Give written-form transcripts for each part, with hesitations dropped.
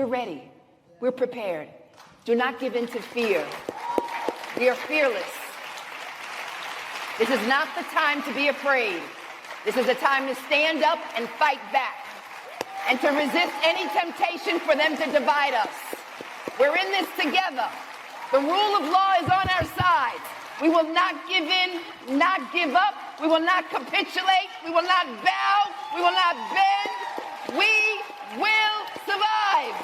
ready. We're prepared. Do not give in to fear. We are fearless. This is not the time to be afraid. This is a time to stand up and fight back and to resist any temptation for them to divide us. We're in this together. The rule of law is on our side. We will not give in, not give up. We will not capitulate. We will not bow. We will not bend. We will survive.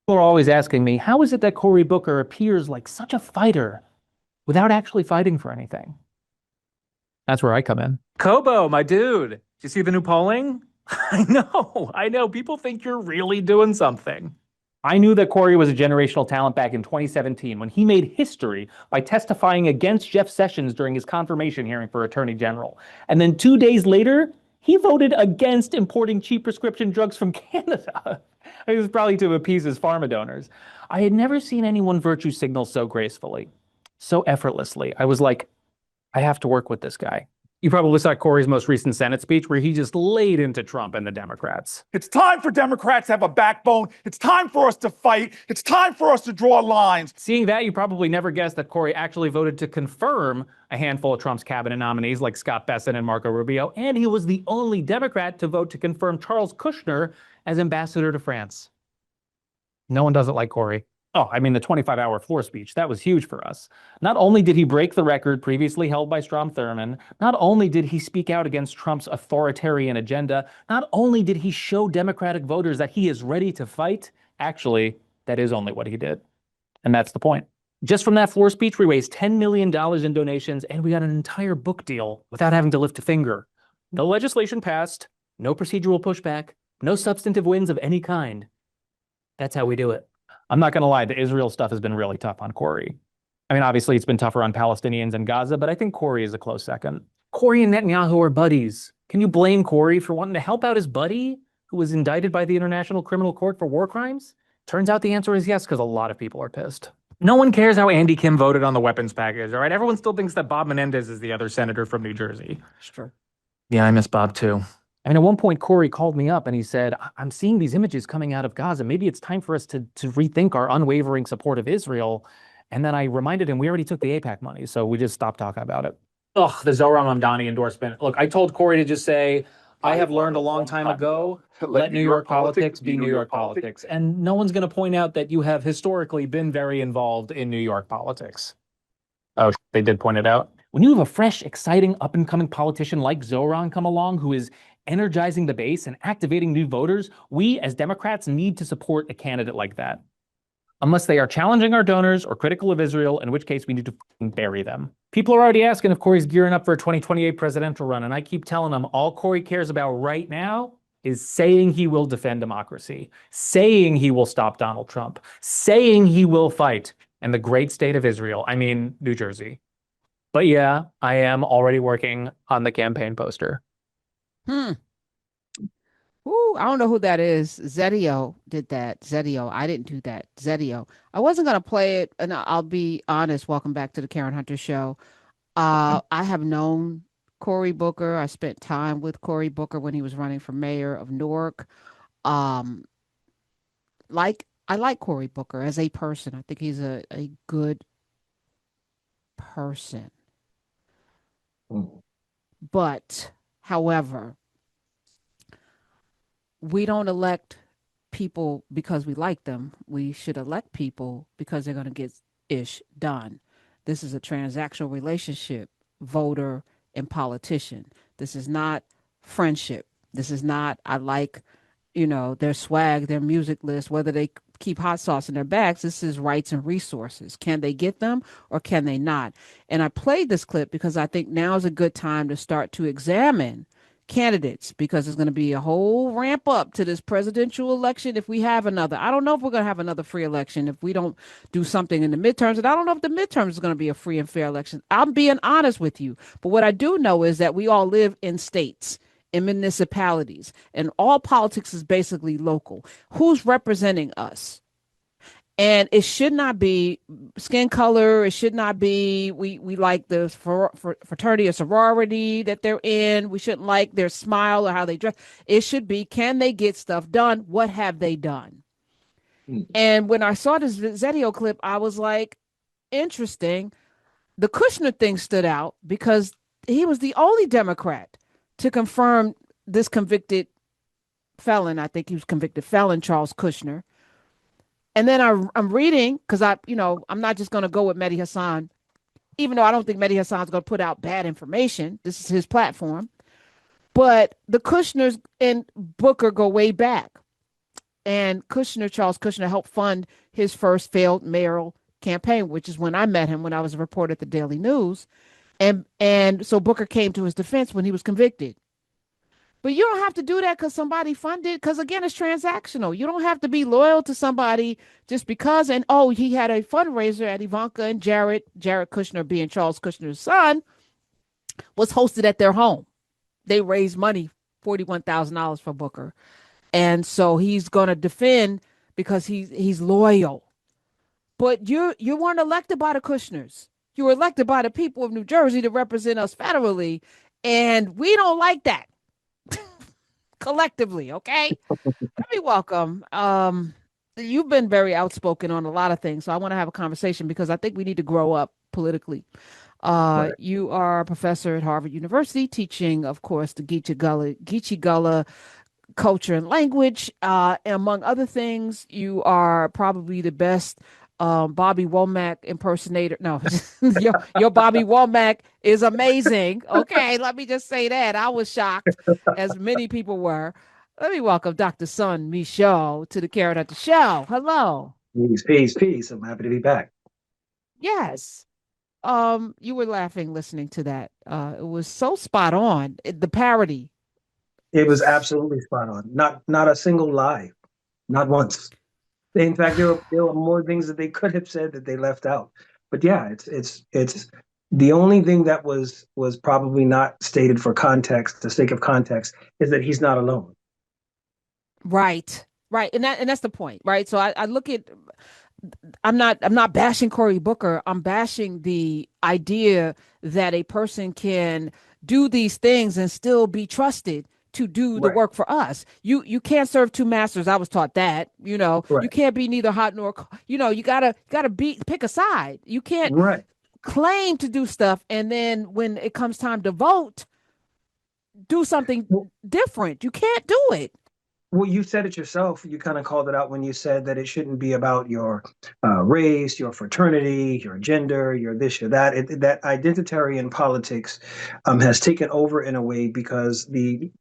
People are always asking me, how is it that Cory Booker appears like such a fighter without actually fighting for anything? That's where I come in. Kobo, my dude, did you see the new polling? I know. People think you're really doing something. I knew that Cory was a generational talent back in 2017 when he made history by testifying against Jeff Sessions during his confirmation hearing for Attorney General. And then 2 days later, he voted against importing cheap prescription drugs from Canada. It was probably to appease his pharma donors. I had never seen anyone virtue signal so gracefully, so effortlessly. I was like, I have to work with this guy. You probably saw Cory's most recent Senate speech where he just laid into Trump and the Democrats. It's time for Democrats to have a backbone. It's time for us to fight. It's time for us to draw lines. Seeing that, you probably never guessed that Cory actually voted to confirm a handful of Trump's cabinet nominees like Scott Bessent and Marco Rubio, and he was the only Democrat to vote to confirm Charles Kushner as ambassador to France. No one doesn't like Cory. Oh, I mean, the 25-hour floor speech, that was huge for us. Not only did he break the record previously held by Strom Thurmond, not only did he speak out against Trump's authoritarian agenda, not only did he show Democratic voters that he is ready to fight, actually, that is only what he did. And that's the point. Just from that floor speech, we raised $10 million in donations, and we got an entire book deal without having to lift a finger. No legislation passed, no procedural pushback, no substantive wins of any kind. That's how we do it. I'm not going to lie, the Israel stuff has been really tough on Cory. I mean, obviously, it's been tougher on Palestinians and Gaza, but I think Cory is a close second. Cory and Netanyahu are buddies. Can you blame Cory for wanting to help out his buddy who was indicted by the International Criminal Court for war crimes? Turns out the answer is yes, because a lot of people are pissed. No one cares how Andy Kim voted on the weapons package, all right? Everyone still thinks that Bob Menendez is the other senator from New Jersey. Sure. Yeah, I miss Bob too. I mean, at one point, Cory called me up and he said, I'm seeing these images coming out of Gaza. Maybe it's time for us to rethink our unwavering support of Israel. And then I reminded him we already took the AIPAC money, so we just stopped talking about it. Ugh, the Zohran Mamdani endorsement. Look, I told Cory to just say, I have learned a long time ago, let New York politics be New York politics. And no one's going to point out that you have historically been very involved in New York politics. Oh, they did point it out. When you have a fresh, exciting, up-and-coming politician like Zohran come along who is energizing the base and activating new voters, we as Democrats need to support a candidate like that. Unless they are challenging our donors or critical of Israel, in which case we need to bury them. People are already asking if Cory's gearing up for a 2028 presidential run, and I keep telling them all Cory cares about right now is saying he will defend democracy, saying he will stop Donald Trump, saying he will fight in the great state of Israel, I mean, New Jersey. But yeah, I am already working on the campaign poster. Ooh, I don't know who that is. Zedio did that. Zedio. I didn't do that. Zedio. I wasn't going to play it, and I'll be honest. Welcome back to the Karen Hunter Show. I have known Cory Booker. I spent time with Cory Booker when he was running for mayor of Newark. I like Cory Booker as a person. I think he's a good person. But, however, we don't elect people because we like them. We should elect people because they're going to get ish done. This is a transactional relationship, voter and politician. This is not friendship. This is not, I like, their swag, their music list, whether they keep hot sauce in their bags. This is rights and resources. Can they get them or can they not? And I played this clip because I think now is a good time to start to examine candidates, because there's going to be a whole ramp up to this presidential election if we have another. I don't know if we're going to have another free election if we don't do something in the midterms, and I don't know if the midterms is going to be a free and fair election. I'm being honest with you. But what I do know is that we all live in states, in municipalities, and all politics is basically local. Who's representing us? And it should not be skin color. It should not be we like the fraternity or sorority that they're in. We shouldn't like their smile or how they dress. It should be, can they get stuff done? What have they done? Mm. And when I saw this video clip, I was like, interesting. The Kushner thing stood out because he was the only Democrat to confirm this convicted felon. I think he was convicted felon, Charles Kushner. And then I'm reading because I'm not just going to go with Mehdi Hassan, even though I don't think Mehdi Hassan's going to put out bad information. This is his platform. But the Kushners and Booker go way back. And Charles Kushner, helped fund his first failed mayoral campaign, which is when I met him when I was a reporter at the Daily News. And so Booker came to his defense when he was convicted. But you don't have to do that because somebody funded, because again, it's transactional. You don't have to be loyal to somebody just because. And he had a fundraiser at Ivanka and Jared Kushner, being Charles Kushner's son, was hosted at their home. They raised money, $41,000 for Booker. And so he's going to defend because he's loyal. But you weren't elected by the Kushners. You were elected by the people of New Jersey to represent us federally. And we don't like that. Collectively, okay? Let me welcome. You've been very outspoken on a lot of things, so I want to have a conversation because I think we need to grow up politically. Right. You are a professor at Harvard University, teaching, of course, the Geechee Gullah culture and language. Among other things, you are probably the best Bobby Womack impersonator. No, your Bobby Womack is amazing. Okay, let me just say that. I was shocked, as many people were. Let me welcome Dr. Sun Michaud to the Carrot at the Show. Hello. Peace. I'm happy to be back. Yes. You were laughing listening to that. It was so spot on. The parody. It was absolutely spot on. Not a single lie, not once. In fact, there were more things that they could have said that they left out. But yeah, it's the only thing that was probably not stated for context, the sake of context, is that he's not alone. Right. And that's the point, right? So I look at, I'm not bashing Cory Booker. I'm bashing the idea that a person can do these things and still be trusted to do the Right. work for us. You can't serve two masters. I was taught that. You Right. can't be neither hot nor you gotta pick a side. You can't Right. claim to do stuff and then when it comes time to vote, do something Well, different. You can't do it. Well, you said it yourself. You kind of called it out when you said that it shouldn't be about your race, your fraternity, your gender, your this, your that. That identitarian politics has taken over in a way because in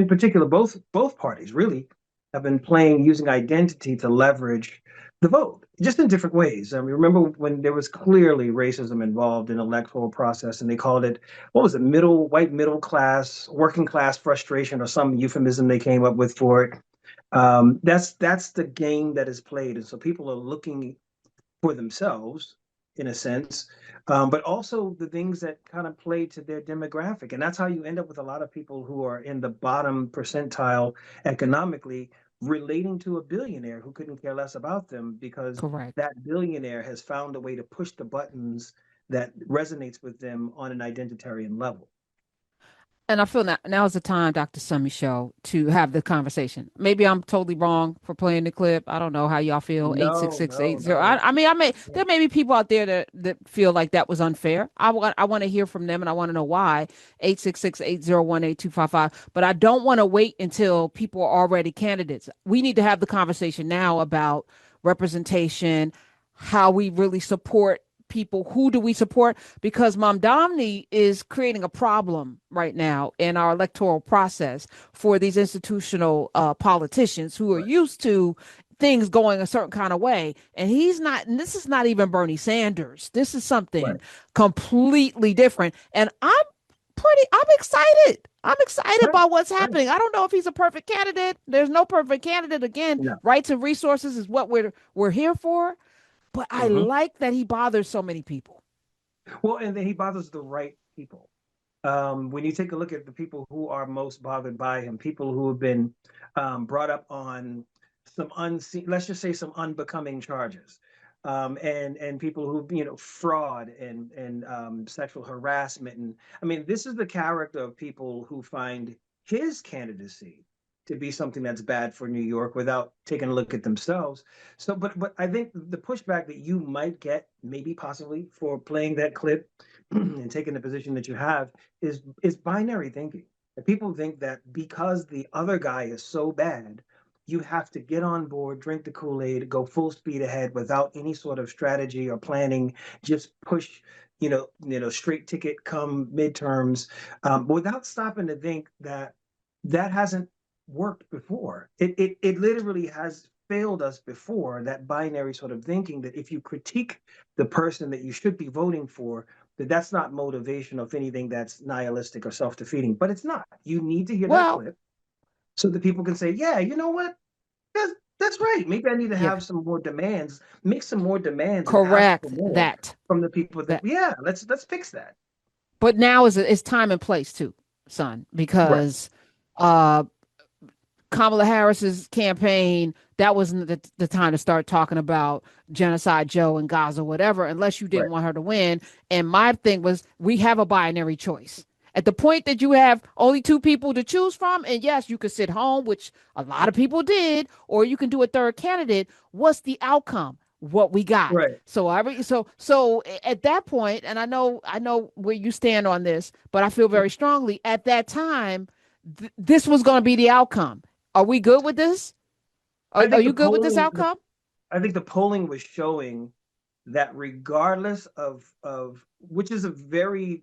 particular, both parties really have been using identity to leverage the vote, just in different ways. I mean, remember when there was clearly racism involved in the electoral process, and they called it, what was it, white middle class, working class frustration, or some euphemism they came up with for it. That's the game that is played, and so people are looking for themselves, in a sense, but also the things that kind of play to their demographic, and that's how you end up with a lot of people who are in the bottom percentile economically, relating to a billionaire who couldn't care less about them because Correct. that billionaire has found a way to push the buttons that resonates with them on an identitarian level. And I feel now is the time, Dr. Summy Show, to have the conversation. Maybe I'm totally wrong for playing the clip. I don't know how y'all feel. Eight six No, six no, eight zero. no. There may be people out there that feel like that was unfair. I want to hear from them, and I want to know why. 866-801-8255. But I don't want to wait until people are already candidates. We need to have the conversation now about representation, how we really support people. Who do we support? Because Mom Domney is creating a problem right now in our electoral process for these institutional politicians who are Right. used to things going a certain kind of way. And he's not, and this is not even Bernie Sanders. This is something Right. completely different. And I'm excited. I'm excited Right. about what's Right. happening. I don't know if he's a perfect candidate. There's no perfect candidate. Again, No. rights and resources is what we're here for. But I Mhm. like that he bothers so many people. Well, and then he bothers the right people. When you take a look at the people who are most bothered by him, people who have been brought up on some unseen, let's just say some unbecoming charges, and people who fraud and sexual harassment, and I mean this is the character of people who find his candidacy to be something that's bad for New York without taking a look at themselves. So, but I think the pushback that you might get, maybe possibly for playing that clip and taking the position that you have, is binary thinking. And people think that because the other guy is so bad, you have to get on board, drink the Kool-Aid, go full speed ahead without any sort of strategy or planning, just push, straight ticket come midterms, without stopping to think that that hasn't worked before. It literally has failed us before, that binary sort of thinking that if you critique the person that you should be voting for, that's not motivation of anything that's nihilistic or self-defeating. But it's not. You need to hear that Well, clip so that people can say, yeah, you know what? That's right. Maybe I need to yeah, have some more demands, make some more demands and ask for correct more that. from the people that, That, yeah, let's fix that. but now is time and place too, son, Right. because uh Kamala Harris's campaign, that wasn't the time to start talking about Genocide Joe and Gaza, whatever, unless you didn't Right. want her to win. And my thing was, we have a binary choice. At the point that you have only two people to choose from, and yes, you could sit home, which a lot of people did, or you can do a third candidate. What's the outcome? What we got. Right. So at that point, and I know where you stand on this, but I feel very strongly at that time, this was going to be the outcome. Are we good with this? I Are think the you good with this polling outcome? I think the polling was showing that regardless of which is a very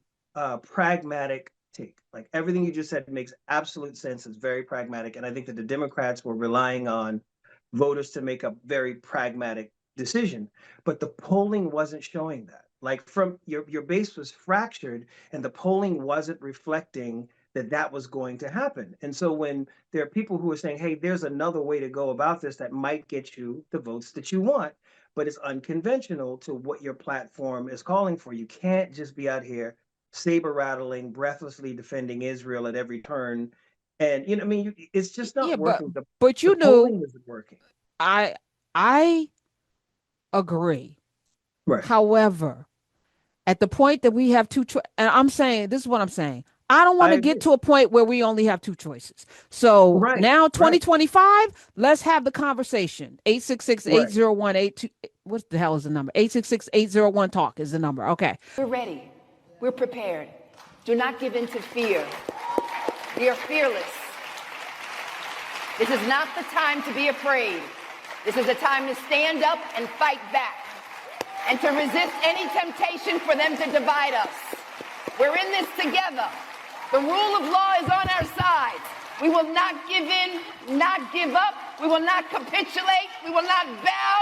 pragmatic take. Like everything you just said makes absolute sense. It's very pragmatic, and I think that the Democrats were relying on voters to make a very pragmatic decision. But the polling wasn't showing that. Like from your base was fractured, and the polling wasn't reflecting that that was going to happen. And so when there are people who are saying, hey, there's another way to go about this that might get you the votes that you want, but it's unconventional to what your platform is calling for. You can't just be out here saber rattling, breathlessly defending Israel at every turn. And I mean, it's just Yeah, not working. but The you knew polling isn't working. I I agree. Right. However, at the point that we have and I'm saying this is what I'm saying. I don't want I to get agree. to a point where we only have two choices. So Right. now Right. 2025, let's have the conversation. 866 Right. 801 what the hell is the number? 866-801 talk is the number. Okay. We're ready. We're prepared. Do not give in to fear. We are fearless. This is not the time to be afraid. This is a time to stand up and fight back and to resist any temptation for them to divide us. We're in this together. The rule of law is on our side. We will not give in, not give up. We will not capitulate. We will not bow.